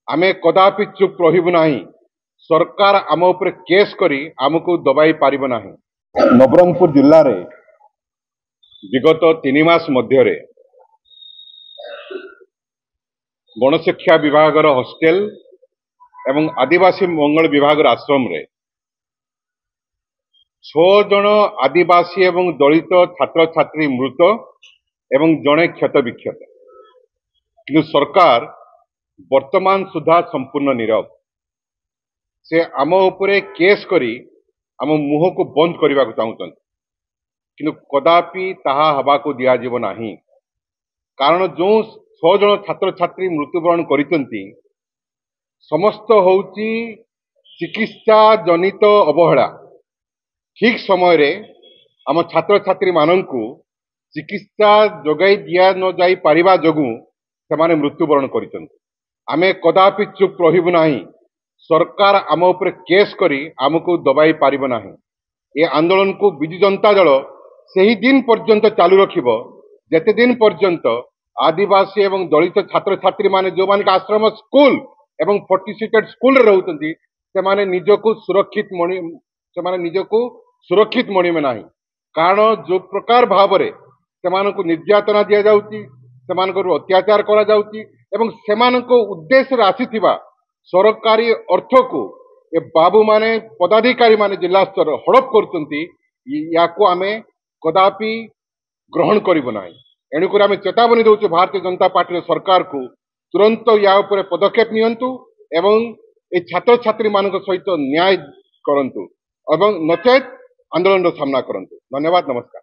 आमे कदापि चुप रहिबु नाही। सरकार आम उपरे केस करी आमको दबाई पारिब नाही। नवरंगपुर जिल्ला रे विगत 3 मास मध्य गणशिक्षा विभाग हॉस्टेल एवं आदिवासी मंगल विभाग आश्रम रे 6 जन आदिवासी एवं दलित छात्र छात्री मृत एवं जड़े क्षत विक्षत कि सरकार वर्तमान सुधा संपूर्ण नीरव। से आम उपरे केस करी आम मुह को बंद करने को चाहते कि कदापि ताहा हवा को दिया जीव नाही। कारण जो 6 जन छात्र छात्री मृत्युवरण करिसंती समस्त होउची चिकित्सा जनित अवहेला। ठीक समय रे आम छात्र छात्री माननकु चिकित्सा जोगाई दिया न जाई पारिबा जोगु सेमाने मृत्युवरण करिसंती। आमे कदापि चुप रहिबु नाही। सरकार आम उपरे केस करी आमको दबाई पारिब नाही। ए आंदोलन को बिजु जनता दल सही दिन पर्यंत चालू रखिबो जेते दिन पर्यंत आदिवासी एवं दलित छात्र छात्री माने जो माने आश्रम स्कूल एवं फोर्टिफिकेट स्कूल रे रहउतंती से माने निजको सुरक्षित मणिमे नाही। कारण जो प्रकार भावरे सेमानकु निर्यातना दिया जाउची, सेमानकर अत्याचार करा जाउची एवं सेमानको उद्देश्य रे आसीथिबा सरकारी अर्थ को ए बाबू माने पदाधिकारी माने जिला स्तर हड़प करचंती। याको आमे कदापि ग्रहण करिबो नाही। एणुकर आमे चेतावनी दउछु भारतीय जनता पार्टी सरकार को तुरंत या उपरे पदक्षेप नियंतु एवं ए छात्र छात्री मानक सहित न्याय करंतु एवं नचेत आंदोलन रो सामना करंतु। धन्यवाद, नमस्कार।